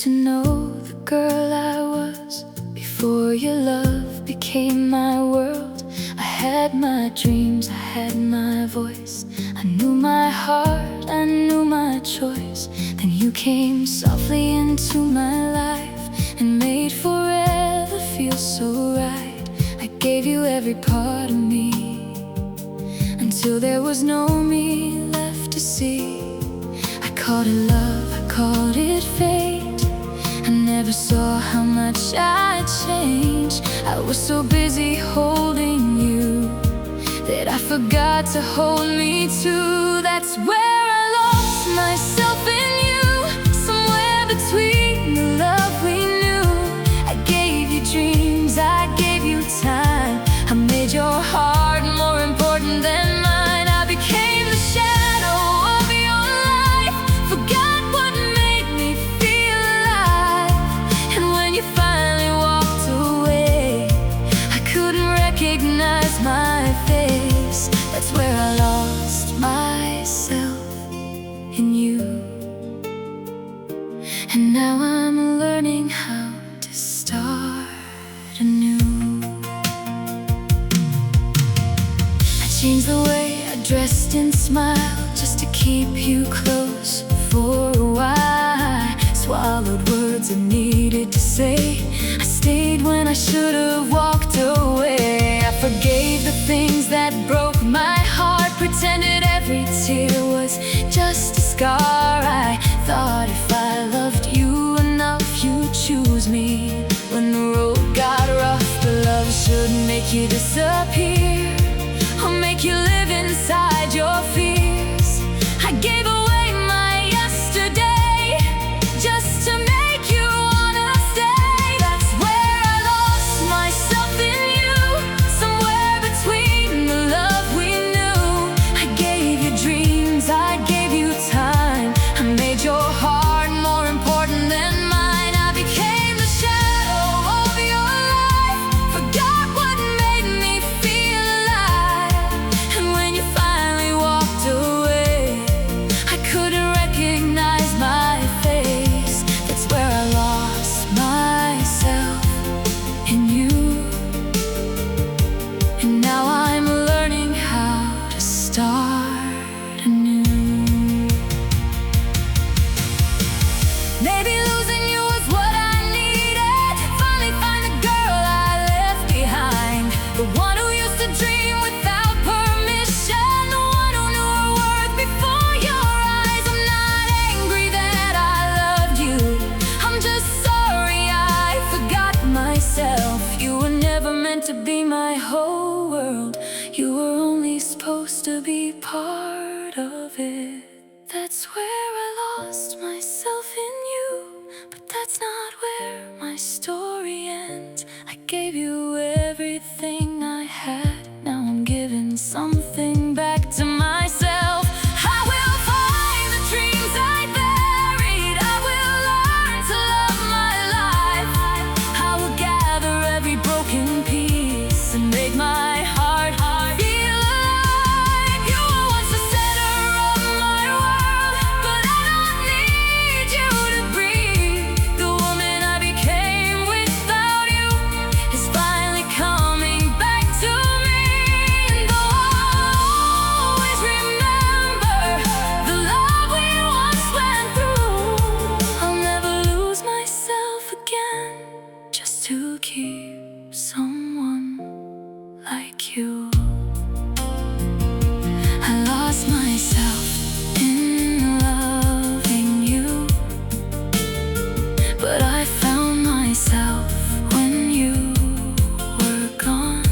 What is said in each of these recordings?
to know the girl I was before your love became my world. I had my dreams, I had my voice. I knew my heart, I knew my choice. Then you came softly into my life and made forever feel so right. I gave you every part of me until there was no me left to see. I called it love, I called it fate. I never saw how much I'd changed. I was so busy holding you that I forgot to hold me too. That's where I lost myself in you, somewhere between the love we knew. I gave you dreams, I gave you time. I made your heart more important than mine. I became the shadow of your life, forgot what made me feel alive. And when you finally walked away, I couldn't recognize my face. That's where I lost myself in you. And now I'm learning how to start anew. I changed the way I dressed and smiled just to keep you close for a while. I swallowed words I needed to say. I stayed when I should have walked away. I forgave the things that broke my heart, pretended every tear was just a scar. I thought if I loved you enough, you'd choose me when the road got rough. But love should make you disappear or make you live inside your fears. I gave away my yesterday just to make you wanna stay. That's where I lost myself in you, somewhere between the love we knew. I gave you dreams, I gave you time. I made your heart more important than mine. I became the shadow of your life, forgot what made me feel alive. And when you finally walked away, I couldn't recognize my face. That's where I lost myself in you. And now I'm learning how to start anew. Maybe losing you was what I needed. Finally find the girl I left behind, the one who used to dream without permission, the one who knew her worth before your eyes. I'm not angry that I loved you, I'm just sorry I forgot myself. You were never meant to be my whole world, you were only supposed to be part of it. That's where I lost myself in you, but that's not where my story ends. I gave you everything I had, now I'm giving something back to myself. I will find the dreams I buried, I will learn to love my life. I will gather every broken piece and make my heart feel alive. You were once the center of my world, but I don't need you to breathe. The woman I became without you is finally coming back to me. And though I'll always remember the love we once went through, I'll never lose myself again just to keep someone like you. I lost myself in loving you, but I found myself when you were gone.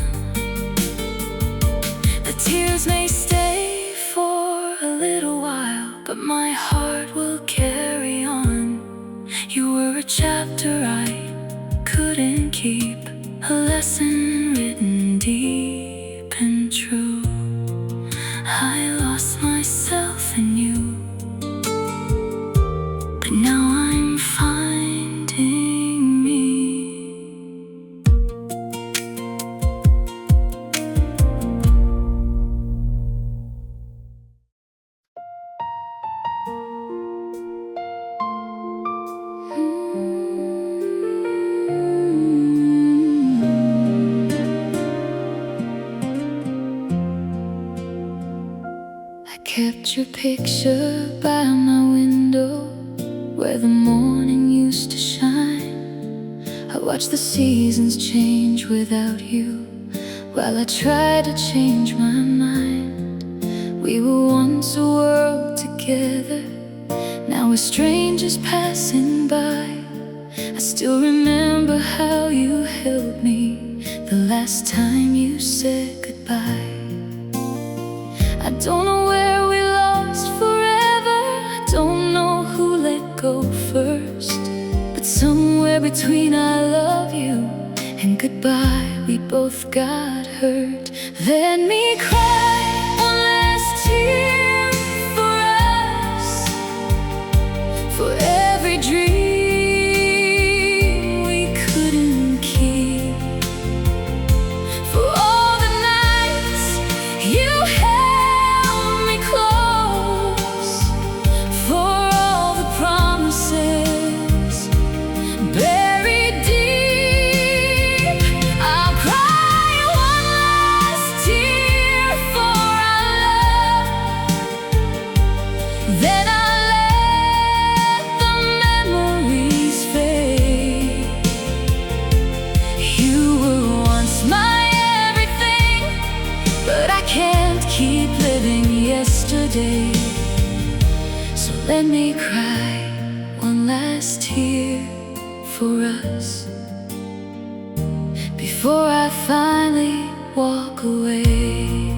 The tears may stay for a little while, but my heart will carry on. You were a chapter I couldn't keep, a lesson written deep and true. I lost myself in you, but now I'm finding me. your picture by my window where the morning used to shine. I watch the seasons change without you while I try to change my mind. We were once a world together, now we're strangers passing by. I still remember how you held me the last time you said goodbye. I don't know where we lost forever, I don't know who let go first, but somewhere between I love you and goodbye we both got hurt. Let me cry one last tear for us, for every dream we couldn't keep, for all the nights you held me close, for all the promises buried deep. I'll cry one last tear for our love, then I'll let the memories fade. You were once my everything, but I can't keep living yesterday. So let me cry one last tear for us before I finally walk away.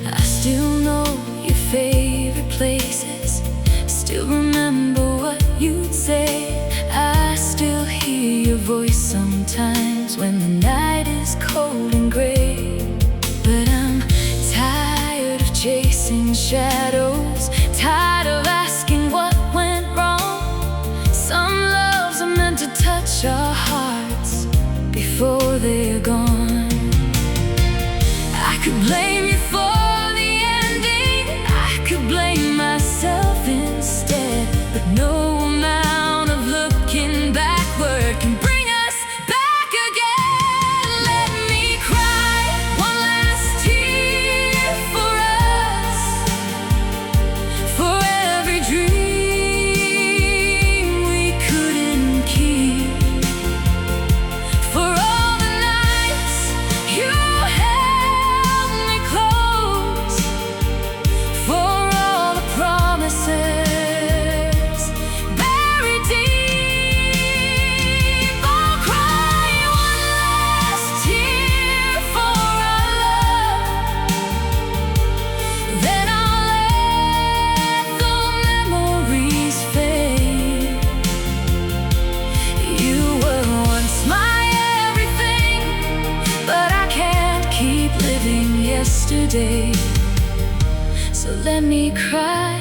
I still know your favorite places, still remember what you'd say. I still hear your voice sometimes when the night is cold and gray. But I'm tired of chasing shadows, tired of asking what went wrong. Some loves are meant to touch our hearts before they're gone. I could blame you for the ending, I could blame myself instead, but no amount of looking backward can bring us back again. Let me cry one last tear for us, for every dream we couldn't keep, for all the nights you held me close, for all the promises buried deep. I'll cry one last tear for our love, then I'll let the memories fade. You were once my everything, but I can't keep living yesterday. So let me cry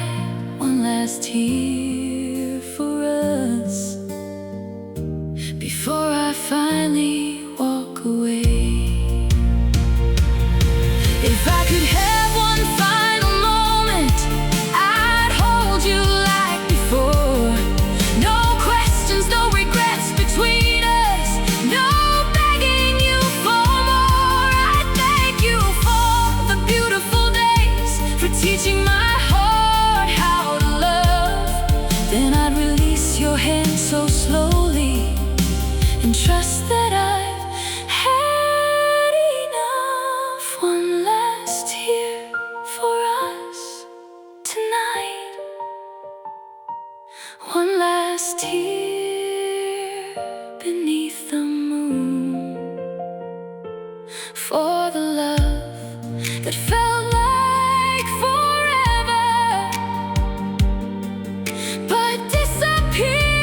one last tear for us before I finally walk away. If I could have one final moment, I'd hold you like before. No questions, no regrets between us, no begging you for more. I thank you for the beautiful days, for teaching my heart how to love. Then I'd release your hand so slowly and trust that I've had enough. One last tear for us tonight, one last tear beneath the moon, for the love that felt like forever but disappeared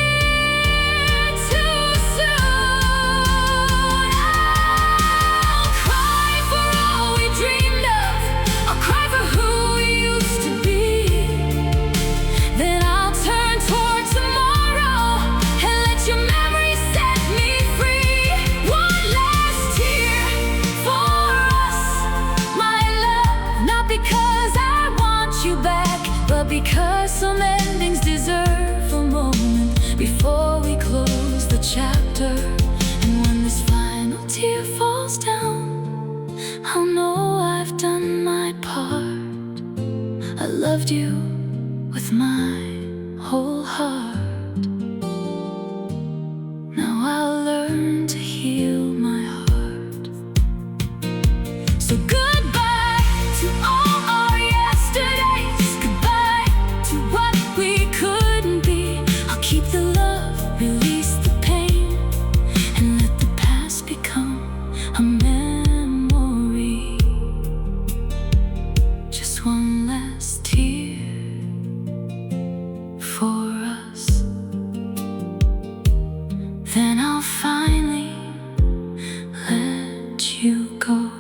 too soon. I'll cry for all we dreamed of, I'll cry for who we used to be. Then I'll turn toward tomorrow loved you with my whole heart. Now I'll learn to heal my heart. So goodbye to all our yesterdays. Goodbye to what we couldn't be. I'll keep the love, release the pain, and let the past become a memory. Just one last tear for us, then I'll finally let you go.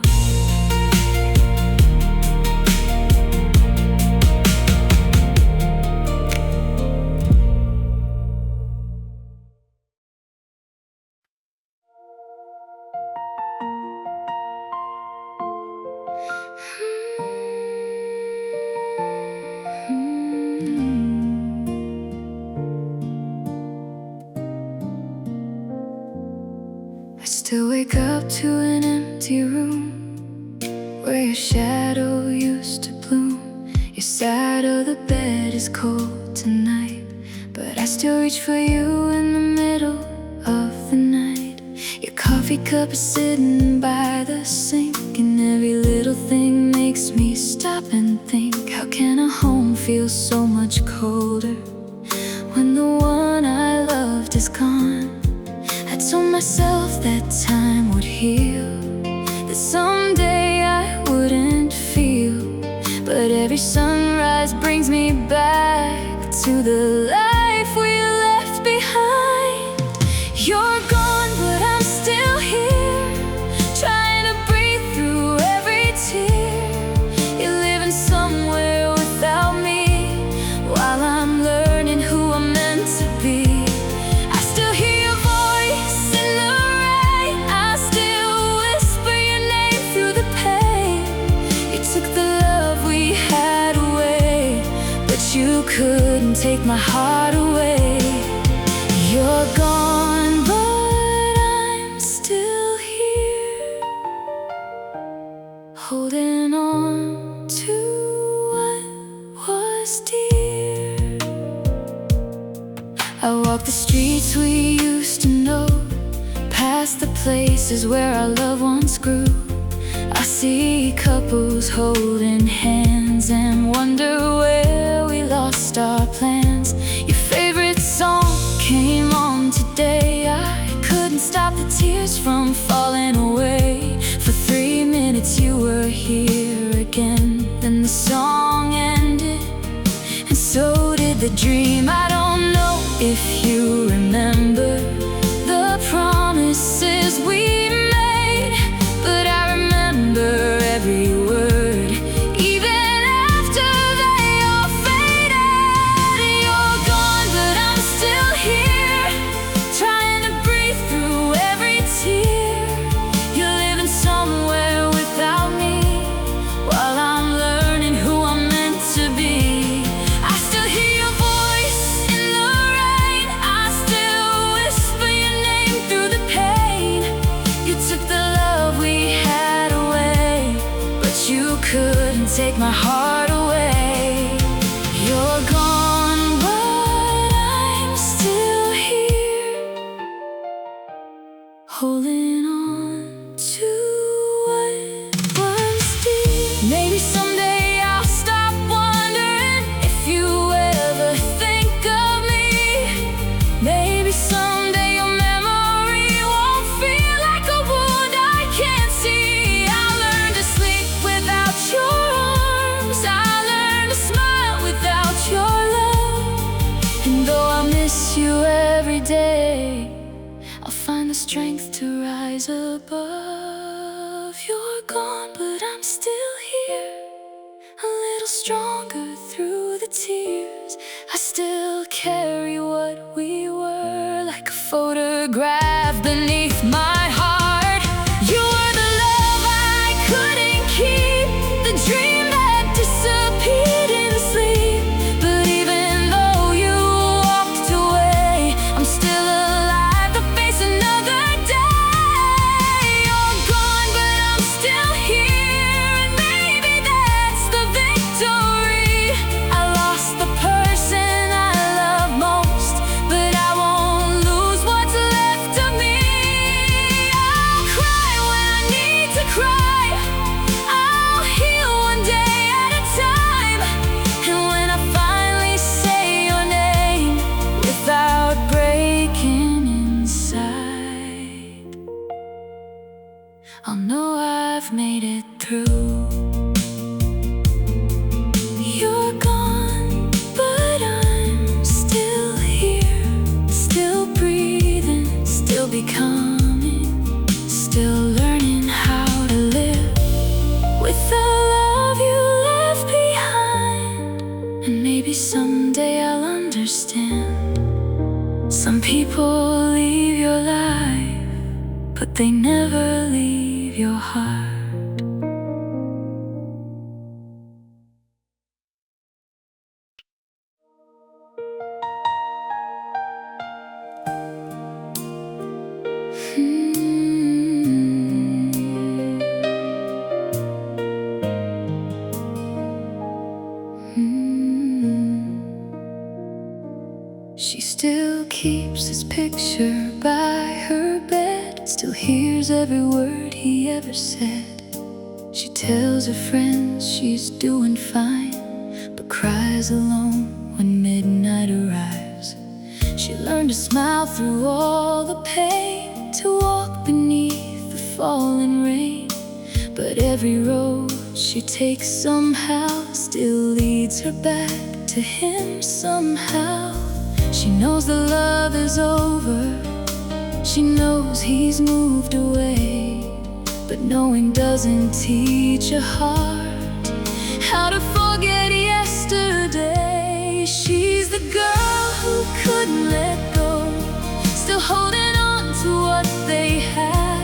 I still wake up to an empty room where your shadow used to bloom. Your side of the bed is cold tonight, but I still reach for you in the middle of the night. Your coffee cup is sitting by the sink, and every little thing makes me stop and think, how can a home feel so much colder when the one I loved is gone? I told myself that time would heal, that someday I wouldn't feel, but every sunrise brings me back to the life we left behind. You're gone, but I'm still here, trying to breathe through every tear. You're living somewhere without me, while I'm learning who I'm meant to be. I still hear your voice in the rain, I still whisper your name through the pain. You took the love we had away, but you couldn't take my heart away. You're gone, but I'm still here, holding on to what was dear. I walk the streets we used to know, past the places where our love once grew. I see couples holding hands and wonder where we lost our plans. Your favorite song came on today, I couldn't stop the tears from falling away. For 3 minutes you were here again, then the song ended, and so did the dream. I don't know if you remember the promises we made, but I remember every word, even after they all faded. You're gone, but I'm still here, trying to breathe through every tear. You're living somewhere without me, while I'm learning who I'm meant to be. I still hear your voice in the rain, I still whisper your name through the pain. You took the love we had away, but you couldn't take my heart away. You're gone, but I'm still here, holding on to what was dear. Maybe someday I'll stop wondering if you ever think of me. Maybe someday your memory won't feel like a wound I can't see. I'll learn to sleep without your arms, I'll learn to smile without your love. And though I miss you every day, I'll find the strength to rise above. You're gone, but I'm still here, a little stronger through the tears. I still carry what we were, like a photograph beneath my heart. You were the love I couldn't keep, the dream that disappeared in sleep. But even though you walked away, I'm still alive to face another day. You're gone, but I'm still here, and maybe that's the victory. I I'll know I've made it through. You're gone, but I'm still here, still breathing, still becoming, still learning how to live with the love you left behind. And maybe someday I'll understand. Some people leave your life, but they never leave your heart. She still keeps his picture by her bed, still hears every word he ever said. She tells her friends she's doing fine, but cries alone when midnight arrives. She learned to smile through all the pain, to walk beneath the falling rain. But every road she takes somehow still leads her back to him somehow. She knows the love is over, she knows he's moved away, but knowing doesn't teach a heart how to forget yesterday. She's the girl who couldn't let go, still holding on to what they had.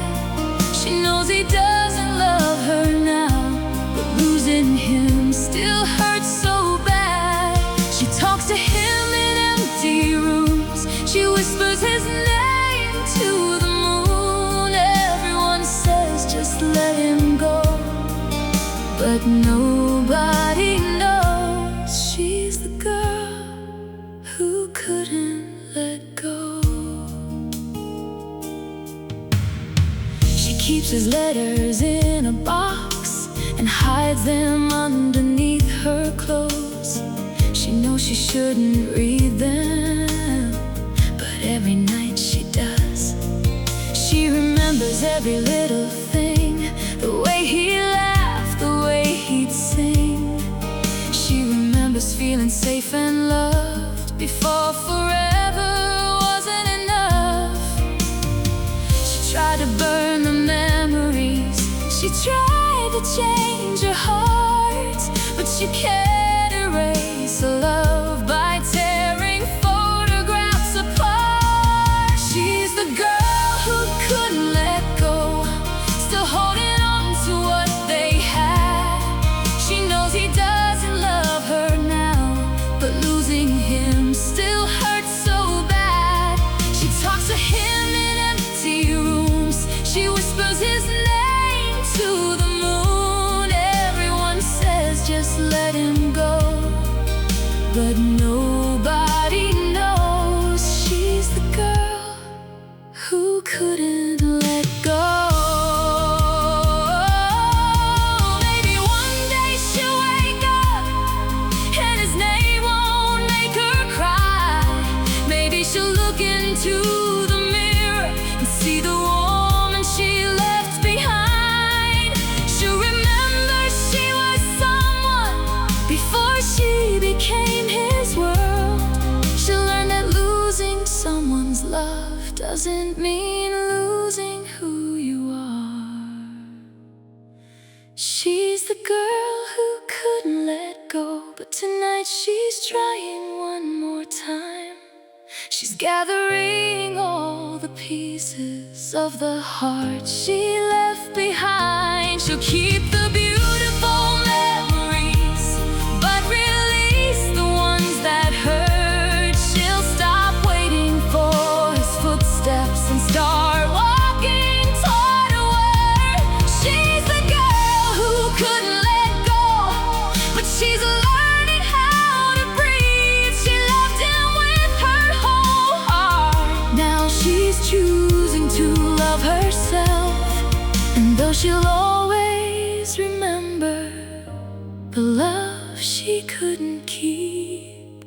She knows he doesn't love her now, but losing him still hurts so bad. She talks to him in empty rooms, she whispers his name to the moon. Everyone says just let him go, but nobody knows she's the girl who couldn't let go. She keeps his letters in a box and hides them underneath her clothes. She knows she shouldn't read them, but every night she does. She remembers every little thing, the way he laughed, the way he'd sing. She remembers feeling safe and loved before forever wasn't enough. She tried to burn the memories, she tried to change her heart, but she can't erase the love by tearing photographs apart. She's the girl who couldn't let go, still holding on to what they had. She knows he doesn't love her now, but losing him still hurts so bad. She talks to him in empty rooms, she whispers his name to the moon. Everyone says just let him go, but nobody knows she's the girl who couldn't let go. Maybe one day she'll wake up and his name won't make her cry. Maybe she'll look into the mirror and see the woman she left behind. She'll remember she was someone before she became his world. She'll learn that losing someone's love doesn't mean losing who you are. She's the girl who couldn't let go, but tonight she's trying one more time. She's gathering all the pieces of the heart she left behind. She'll keep the beautiful memories, but release the ones that hurt. She'll stop waiting for his footsteps and start walking toward a word. She's the girl who couldn't let go, but she's learning how to breathe. She loved him with her whole heart. Now she's choosing to love herself, and though she'll always remember the love she couldn't keep,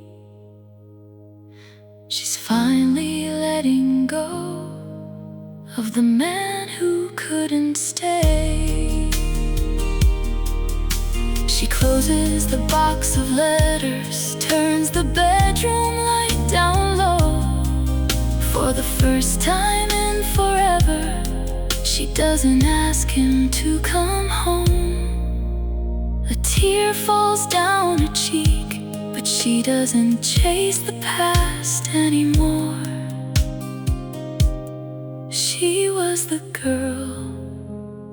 she's finally letting go of the man who could couldn't stay. She closes the box of letters, turns the bedroom light down low. For the first time in forever, she doesn't ask him to come home. A tear falls down her cheek, but she doesn't chase the past anymore. She was the girl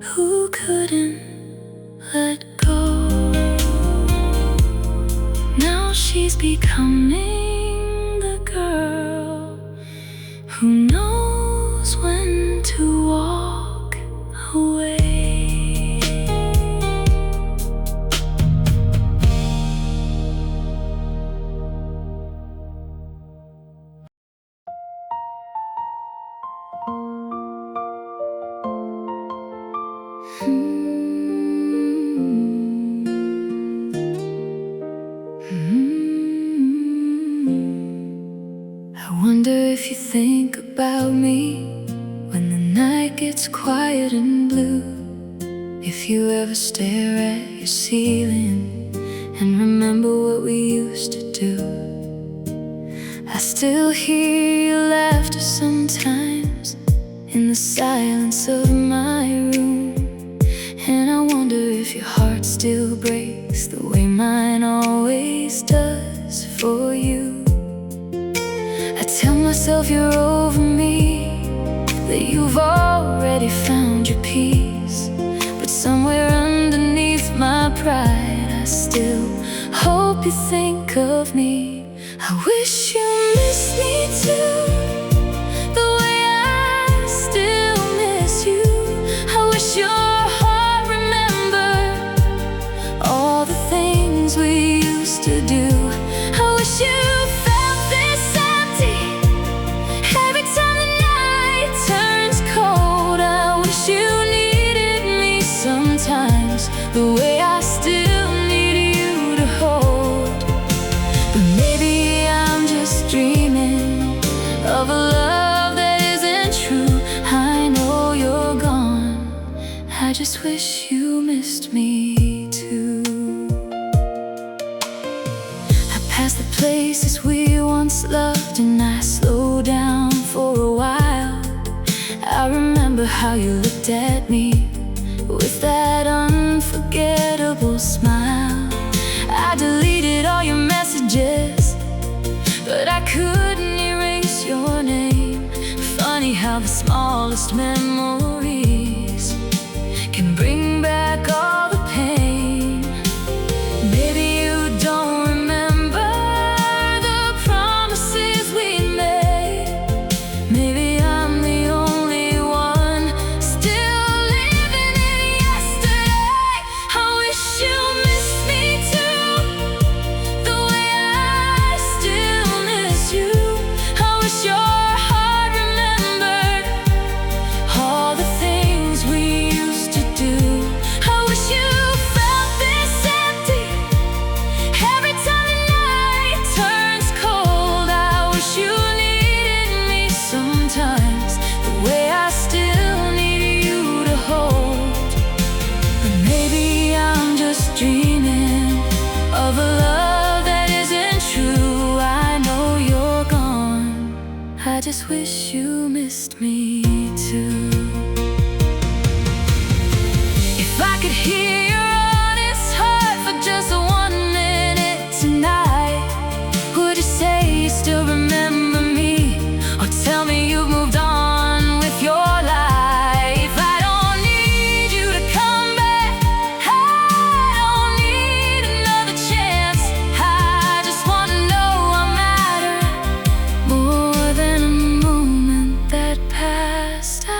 who couldn't let go. Now she's becoming the girl who knows when to walk away. I wonder if you think about me when the night gets quiet and blue. If you ever stare at your ceiling and remember what we used to do. I still hear your laughter sometimes in the silence of my room. And I wonder if your heart still breaks the way mine always does for you. I tell myself you're over me, that you've already found your peace. But somewhere underneath my pride, I still hope you think of me. I wish you missed me too, the way I still miss you. I wish your heart remembered all the things we used to do. I wish you felt this empty every time the night turns cold. I wish you needed me sometimes, the way I still need you to hold. But maybe I'm just dreaming of a love that isn't true. I know you're gone, I just wish you missed me too. I pass the places we once loved and I slow down for a while. I remember how you looked at me with that unforgettable smile. I deleted all your messages, but I couldn't erase your name. Funny how the smallest memories can bring back all the pain. Maybe you don't remember the promises we made. Maybe I'm the only one still living in yesterday. I wish you missed me too, the way I still miss you. I wish your heart remembered all the things we used to do. I wish you felt this empty every time the night turns cold. I wish you needed me sometimes, the way I still need you to hold. But maybe I'm just dreaming of a love that isn't true. I know you're gone, I just wish you missed me too. If I could hear your honest heart for just 1 minute tonight, would you say you still remember me? Or tell me you've moved on with your life? I don't need you to come back, I don't need another chance. I just wanna know I matter more than a moment that passed. I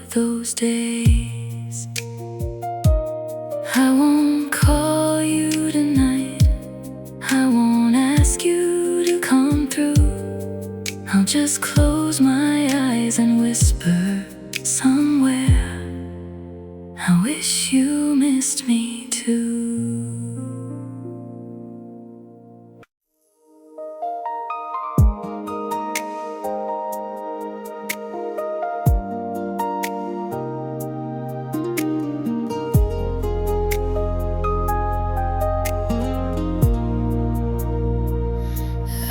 those days. I won't call you tonight, I won't ask you to come through. I'll just close my eyes and whisper somewhere, I wish you missed me too.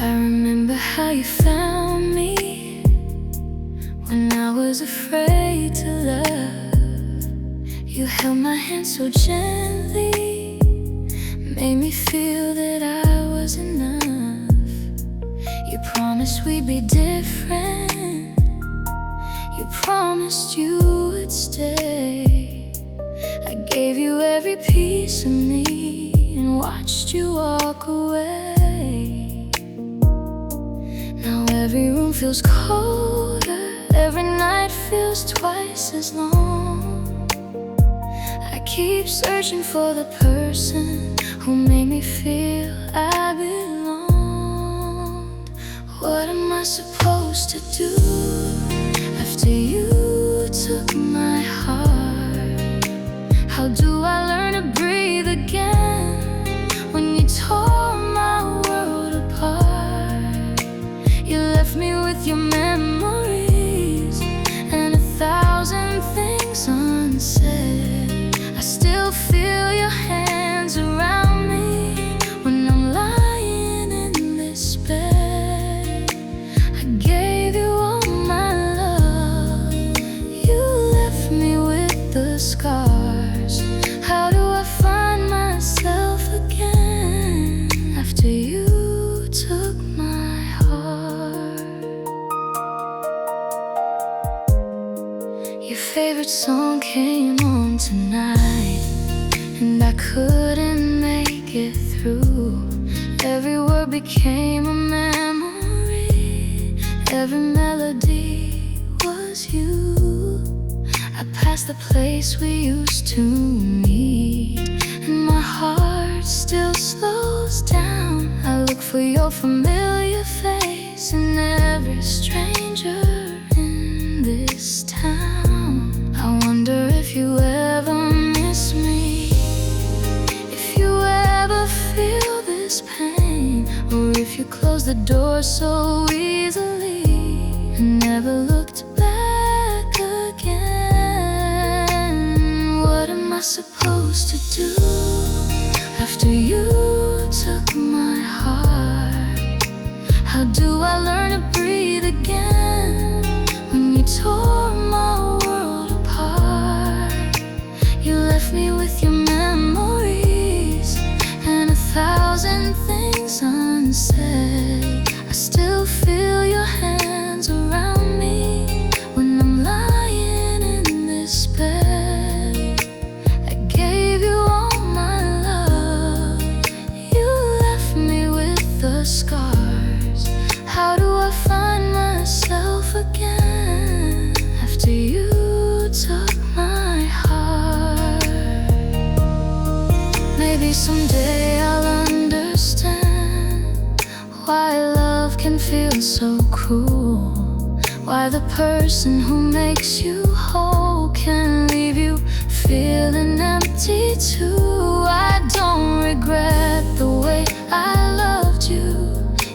I remember how you found me when I was afraid to love. You held my hand so gently, made me feel that I was enough. You promised we'd be different, you promised you would stay. I gave you every piece of me and watched you walk away. Now every room feels colder, every night feels twice as long. I keep searching for the person who made me feel I belonged. What am I supposed to do after you took my heart? How do I learn to breathe again when you tore my world apart? You left me with your memories and 1,000 things unsaid. I still feel your hands around me when I'm lying in this bed. I gave you all my love, you left me with the scars. How do I find myself again after you took my heart? Your favorite song came on tonight, and I couldn't make it through. Every word became a memory, every melody was you. I passed the place we used to meet, and my heart still slows down. I look for your familiar face in every stranger in this town. I wonder if you ever miss me, if you ever feel this pain, or if you close the door so easily and never looked back again. What am I supposed to do after you took my heart? How do I learn to breathe again when you tore my world apart? You left me with your memories and 1,000 things unsaid. I still feel your hands around me when I'm lying in this bed. I gave you all my love, you left me with the scars. How do I find myself again after you took my heart? Maybe someday I'll understand why love can feel so cruel, why the person who makes you whole can leave you feeling empty too. I don't regret the way I loved you,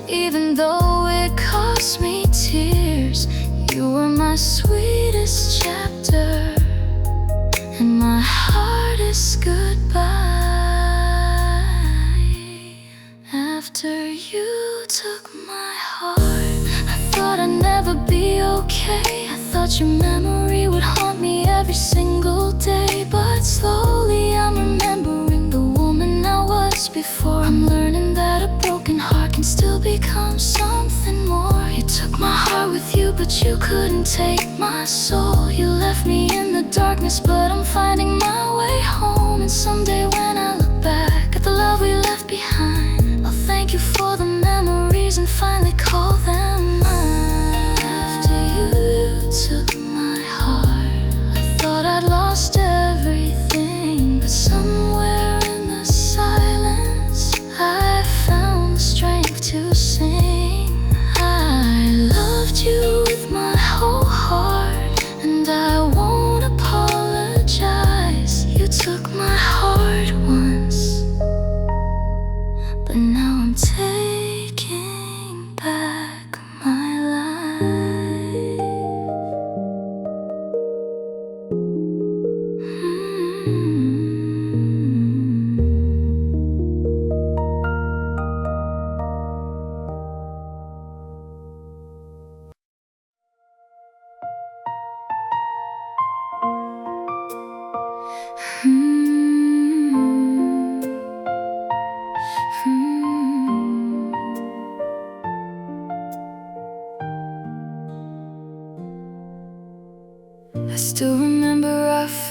even though it cost me tears. You were my sweetest chapter, and my hardest goodbye. After you took my heart, I thought I'd never be okay. I thought your memory would haunt me every single day. But slowly I'm remembering the woman I was before. I'm learning that a broken heart can still become something more. You took my heart with you, but you couldn't take my soul. You left me in the darkness, but I'm finding my way home. And someday when I look back at the love we left behind, I'll thank you for the memories and finally call them mine. After you took my heart, I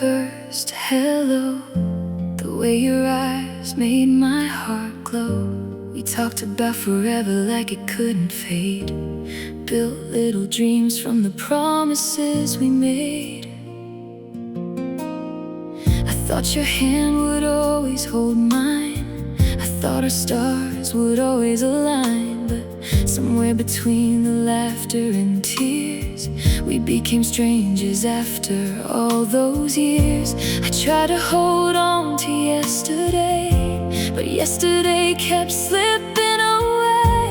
first hello, the way your eyes made my heart glow. We talked about forever like it couldn't fade, built little dreams from the promises we made. I thought your hand would always hold mine, I thought our stars would always align. But somewhere between the laughter and tears, we became strangers after all those years. I tried to hold on to yesterday, but yesterday kept slipping away.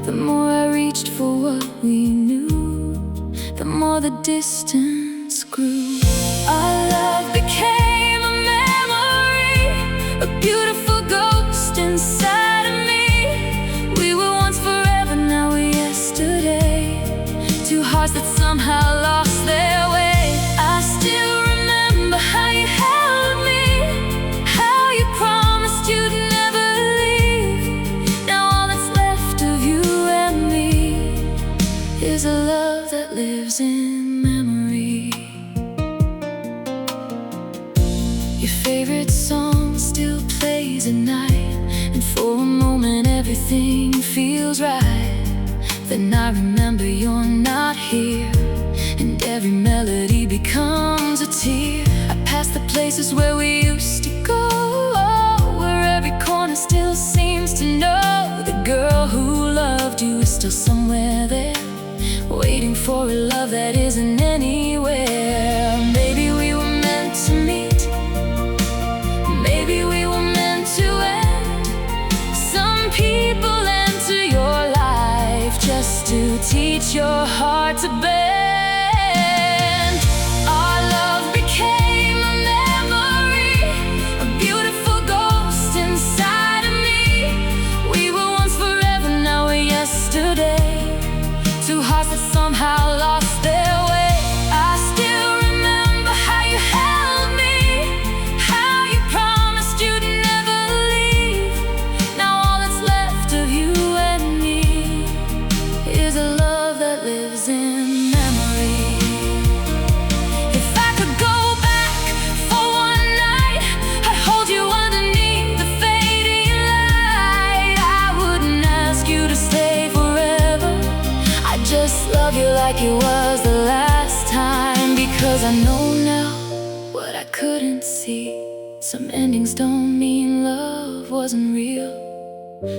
The more I reached for what we knew, the more the distance grew. Our love became a memory, a beautiful ghost inside of me. We were once forever, now we're yesterday. Two hearts that somehow lost their way. I still remember how you held me, how you promised you'd never leave. Now all that's left of you and me is a love that lives in memory. Your favorite song still plays at night, and for a moment everything feels right. Then I remember you're not here, and every melody becomes a tear. I pass the places where we used to go, where every corner still seems to know the girl who loved you is still somewhere there, waiting for a love that isn't anywhere. Maybe we were meant to meet, maybe we were meant to end. Some people enter your life just to teach your heart to bend. Our love became a memory, a beautiful ghost inside of me. We were once forever, now we're yesterday. Two hearts that somehow lost their way. I still remember how you held me, how you promised you'd never leave. Now all that's left of you and me is a love that lives in memory. If I could go back for one night, I'd hold you underneath the fading light. I wouldn't ask you to stay forever, I just love you like it was the last time. Because I know now what I couldn't see. Some endings don't mean love wasn't real.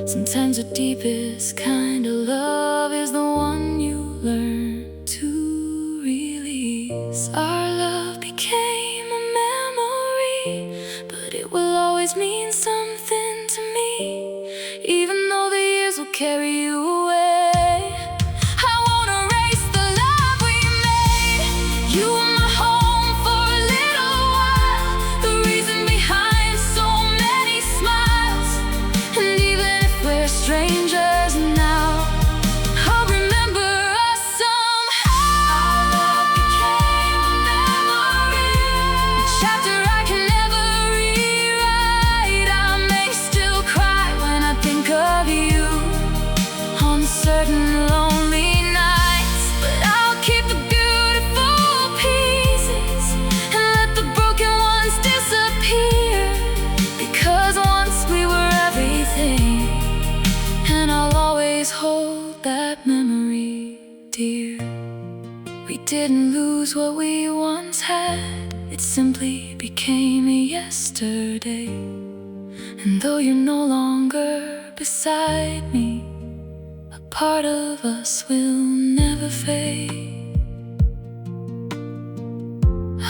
Sometimes the deepest kind of love is the one you learn to release. Our love became a memory, but it will always mean something to me, even though the years will carry you away. I won't erase the love we made. You were my home for a little while, the reason behind so many smiles. And even if we're strangers now, I'll remember us somehow. Our love became a memory, a chapter I can never rewrite. I may still cry when I think of you on certain lonely nights, but I'll keep the beautiful pieces and let the broken ones disappear. Because once we were everything, and I'll always hold that memory dear. We didn't lose what we once had, it simply became a yesterday. And though you're no longer beside me, a part of us will never fade.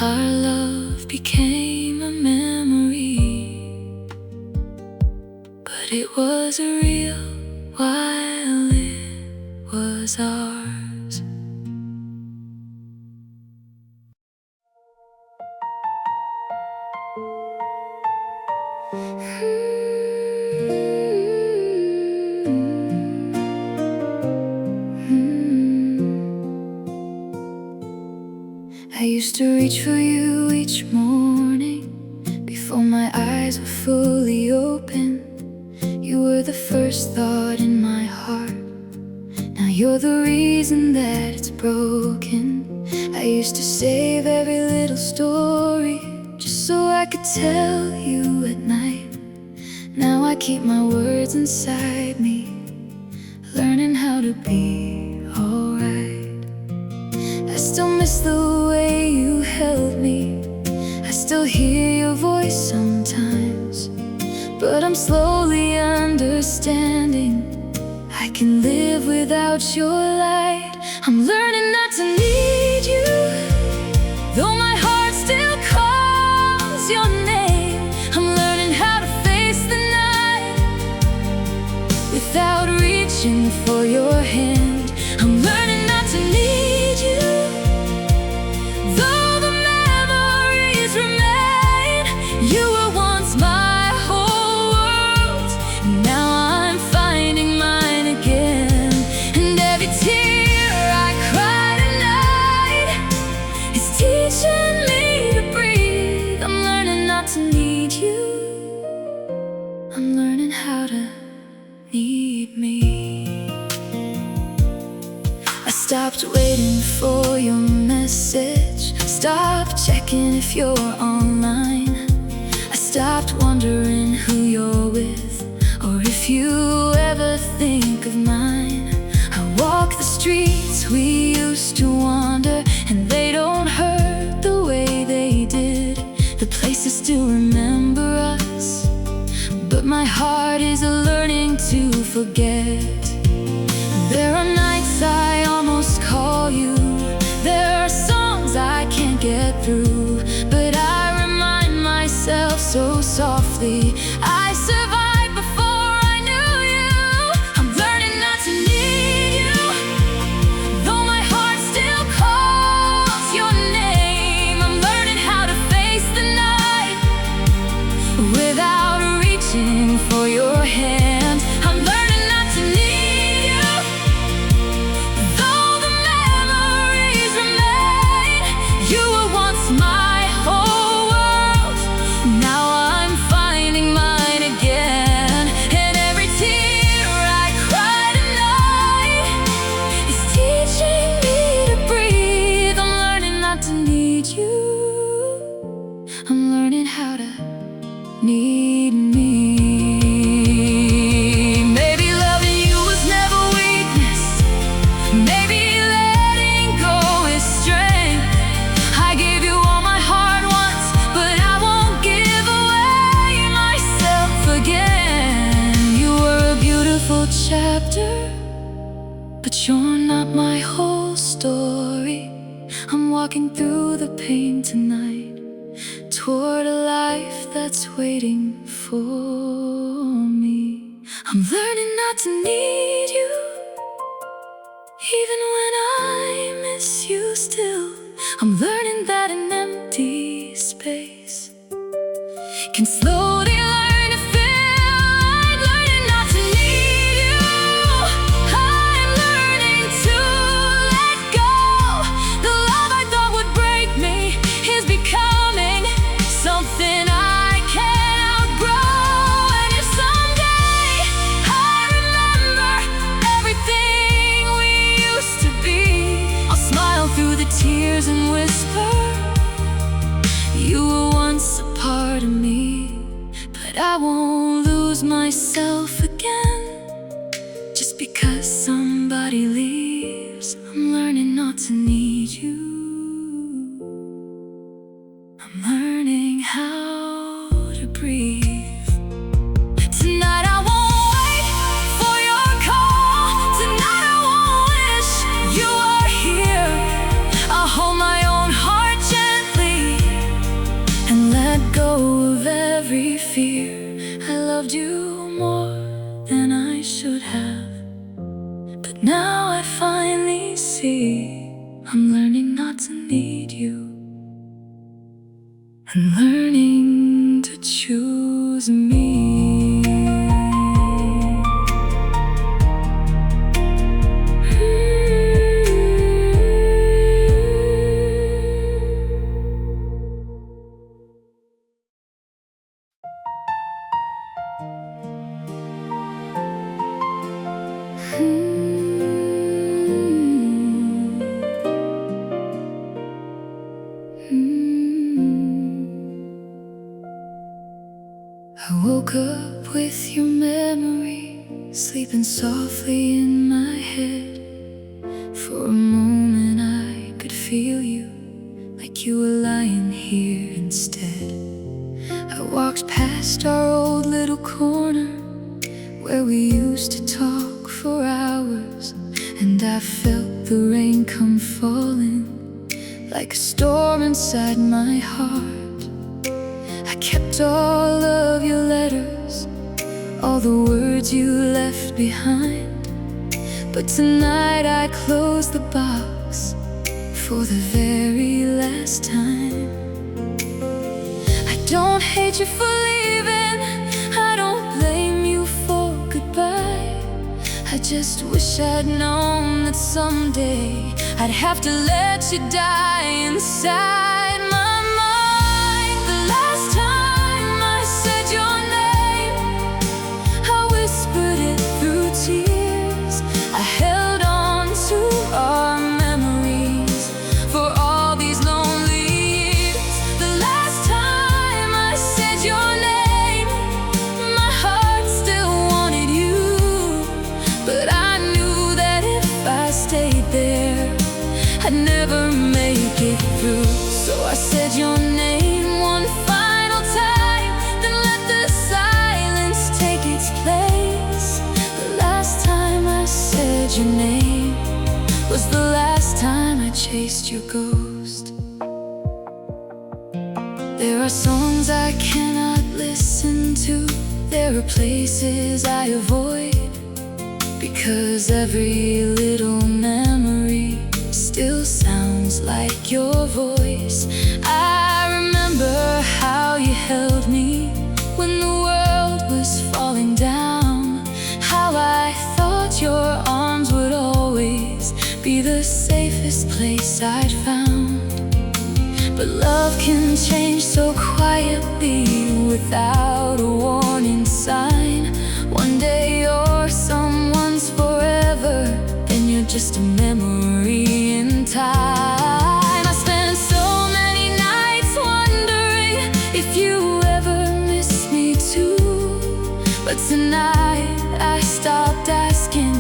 Our love became a memory, but it was real while it was ours. I used to reach for you each morning before my eyes were fully open. You were the first thought in my heart. Now you're the reason that it's broken. I used to save every little story I could tell you at night. Now I keep my words inside me, learning how to be alright. I still miss the way you held me, I still hear your voice sometimes, but I'm slowly understanding I can live without your light. I'm learning not to need you, though my heart still calls your name. I'm learning how to face the night without reaching for your hand. I'm learning not to need you, though the memories remain. You were once my whole world, and now I'm finding mine again. And every tear I cry tonight is teaching me to breathe. I'm learning not to need you, I'm learning how to need me. I stopped waiting for your message, stopped checking if you're online. I stopped wondering who you're with, or if you ever think of mine. I walk the streets we used to wander, and they don't hurt the way they did. The places still remember us, but my heart is learning to forget. There are nights I almost call you, there are songs I can't get through, but I remind myself so softly, I survived before I knew you. I'm learning not to need you, though my heart still calls your name. I'm learning how to face the night without reaching for your hand. I'm learning not to need you, though the memories remain. You were once my whole world, now I'm finding mine again. And every tear I cry tonight is teaching me to breathe. I'm learning not to need you, I'm learning how to need me. Maybe loving you was never weakness, maybe letting go is strength. I gave you all my heart once, but I won't give away myself again. You were a beautiful chapter, but you're not my whole story. I'm walking through the pain tonight, toward a life that's waiting for me. I'm learning not to need you, even when I miss you still. I'm learning that an empty space can slowly learn to fill. I'm learning not to need you, I'm learning to let go. The love I thought would break me is becoming something I can't outgrow. And if someday I remember everything we used to be, I'll smile through the tears and whisper, you were once a part of me. But I won't lose myself again just because somebody leaves. I'm learning not to need you, I'm learning how to breathe. Tonight I won't wait for your call, tonight I won't wish you were here. I'll hold my own heart gently and let go of every fear. I loved you more than I should have, but now I finally see I'm learning not to need you, and learning to choose me. woke up with your memory sleeping softly in my head. For a moment I could feel you, like you were lying here instead. I walked past our old little corner where we used to talk for hours, and I felt the rain come falling like a storm inside my heart. I kept all of your letters, all the words you left behind, but tonight I closed the box for the very last time. I don't hate you for leaving, I don't blame you for goodbye. I just wish I'd known that someday I'd have to let you die inside my mind. The last time I said your name, I whispered it through tears. I held on to our memories for all these lonely years. The last time I said your name, my heart still wanted you, but I knew that if I stayed there, I'd never make it through. So I said your name one final time, then let the silence take its place. The last time I said your name was the last time I chased your ghost. There are songs I cannot listen to, there are places I avoid, because every little memory still sounds like your voice. I remember how you held me when the world was falling down, how I thought your arms would always be the safest place I'd found. But love can change so quietly without a warning sign. One day you're someone's forever, then you're just a memory in time. I spent so many nights wondering if you ever miss me too, but tonight I stopped asking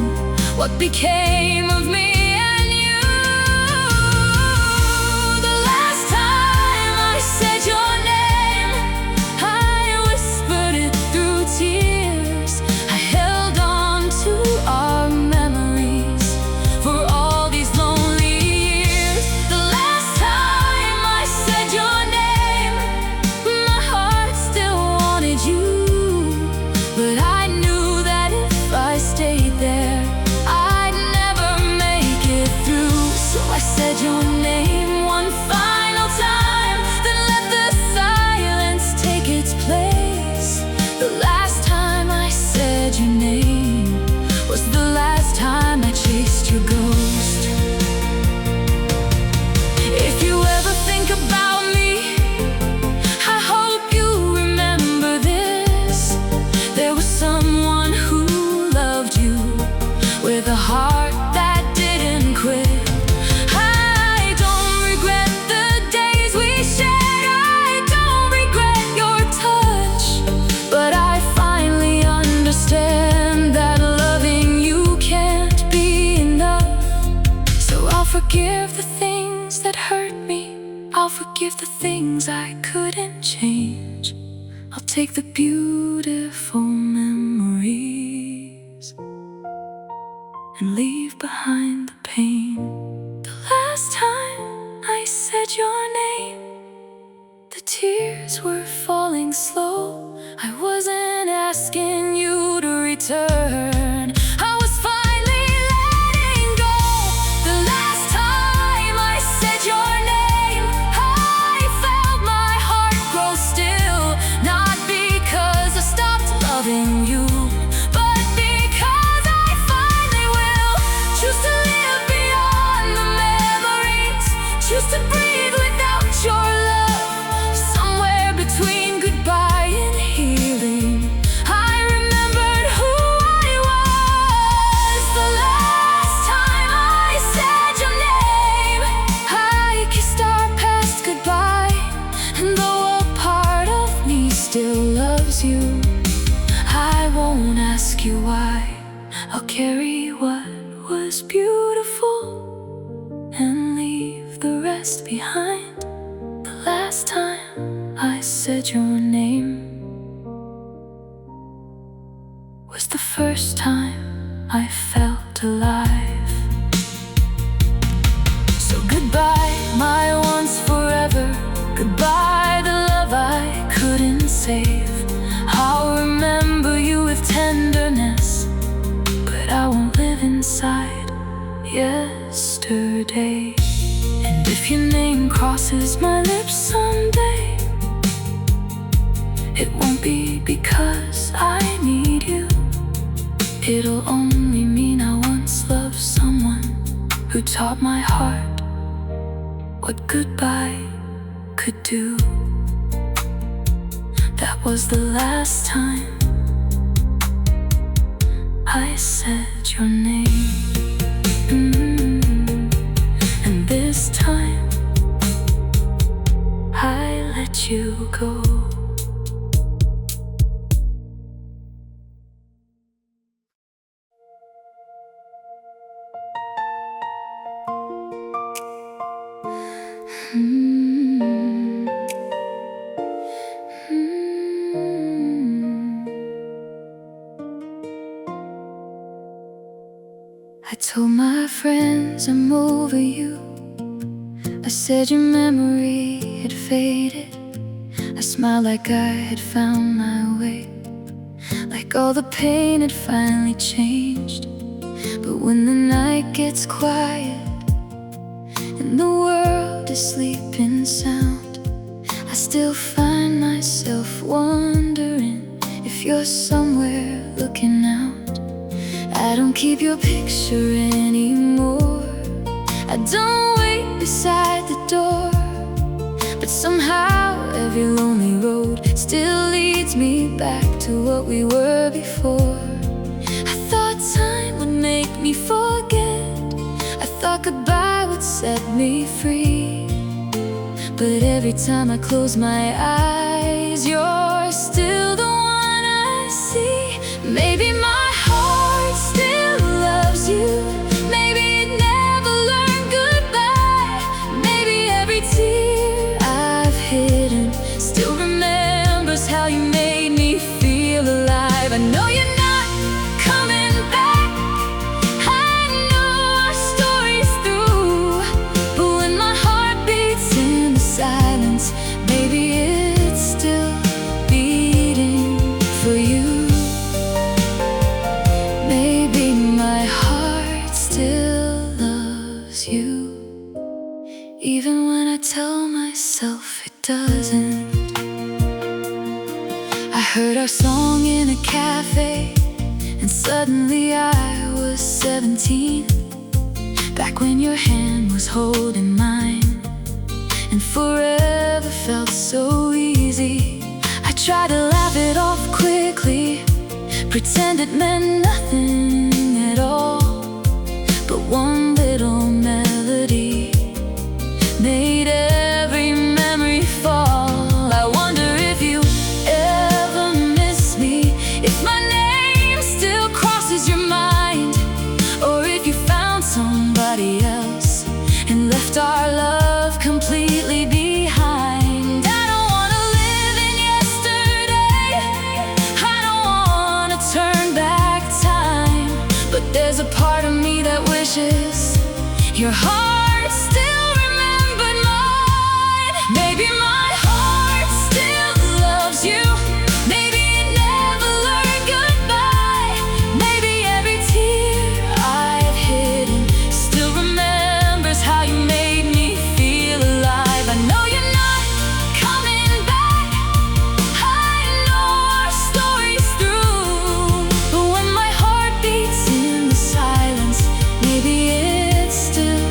what became of me and you. The last time I said your name, I whispered it through tears. I held on to our memories for all these lonely years. The last time I said your name, my heart still wanted you, but I knew that if I stayed there, I'd never make it through. So I said your name one final time, then let the silence take its place. The last time I said your name was the last time I chased your ghost. If you ever think about me, I hope you remember this. There was someone who loved you with a heart that didn't quit. I don't regret the days we shared, I don't regret your touch, but I finally understand that loving you can't be enough. So I'll forgive the things that hurt me, I'll forgive the things I couldn't change. I'll take the beautiful memories and leave behind the pain. The last time I said your name, the tears were falling slow. I wasn't asking you to return, I was finally letting go. The last time I said your name, I felt my heart grow still, not because I stopped loving you, but because I finally will choose to live beyond the memories, choose to breathe without your love. Somewhere between goodbye and healing, I remembered who I was. The last time I said your name, I kissed our past goodbye, and though a part of me still loves you, ask you why. I'll carry what was beautiful and leave the rest behind. The last time I said your name was the first time I felt alive. So goodbye, my once forever. Goodbye, the love I couldn't save. I'll remember you with tenderness, but I won't live inside yesterday. And if your name crosses my lips someday, it won't be because I need you. It'll only mean I once loved someone who taught my heart what goodbye could do. That was the last time I said your name. And this time I let you go. I told my friends I'm over you. I said your memory had faded. I smiled like I had found my way, like all the pain had finally changed. But when the night gets quiet and the world is sleeping sound, I still find myself wondering if you're somewhere looking out. I don't keep your picture anymore. I don't wait beside the door. But somehow every lonely road still leads me back to what we were before. I thought time would make me forget. I thought goodbye would set me free. But every time I close my eyes, you're still the one I see. Maybe my heart still loves you. Maybe it never learned goodbye. Maybe every tear I've hidden still remembers how you made me feel alive. I know you're not coming back. I know our story's through. But when my heart beats in the silence, maybe it's still beating for you. Maybe my heart still loves you, even when I tell myself it doesn't. I heard our song in a cafe, and suddenly I was 17. Back when your hand was holding mine, and forever felt so easy. I tried to laugh it off quickly, pretend it meant nothing at all. But one little melody made every memory fall. I wonder if you ever miss me, if my name still crosses your mind, or if you found somebody else and left our love completely behind. I don't wanna live in yesterday. I don't wanna turn back time. But there's a part of me that wishes your heart still remembered mine. Maybe my heart still loves you. Maybe it never learned goodbye. Maybe every tear I've hidden still remembers how you made me feel alive. I know you're not coming back. I know our story's through. But when my heart beats in the silence, maybe it's still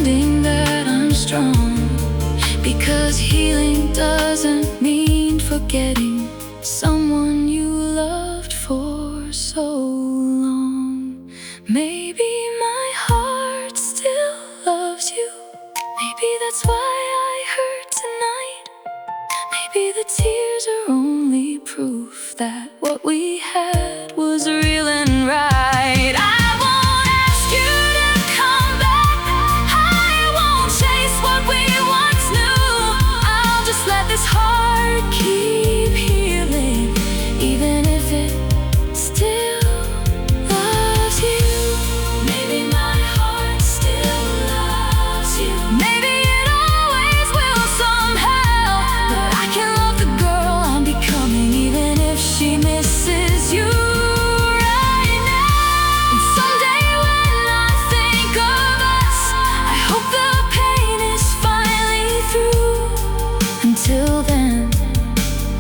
understanding that I'm strong. Because healing doesn't mean forgetting someone you loved for so long. Maybe my heart still loves you. Maybe that's why I hurt tonight. Maybe the tears are only proof that what we had was real and right. I won't ask you to come back. I won't chase what we once knew. I'll just let this heart keep healing, even if it still loves you. Maybe my heart still loves you. Maybe it always will somehow. But I can love the girl I'm becoming, even if she misses you right now. And someday when I think of us, I hope the pain is finally through. Until then,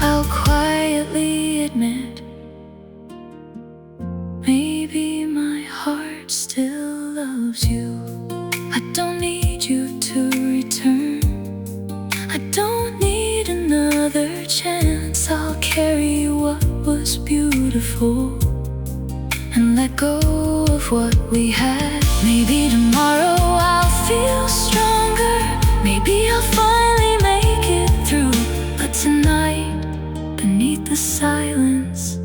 I'll quietly admit, maybe my heart still loves you. I don't need you to return. I don't need another chance. I'll carry what was beautiful and let go of what we had. Maybe tomorrow I'll feel stronger. Maybe I'll finally make it through. But tonight, beneath the silence,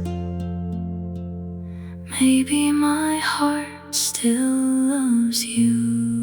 maybe my heart still loves you.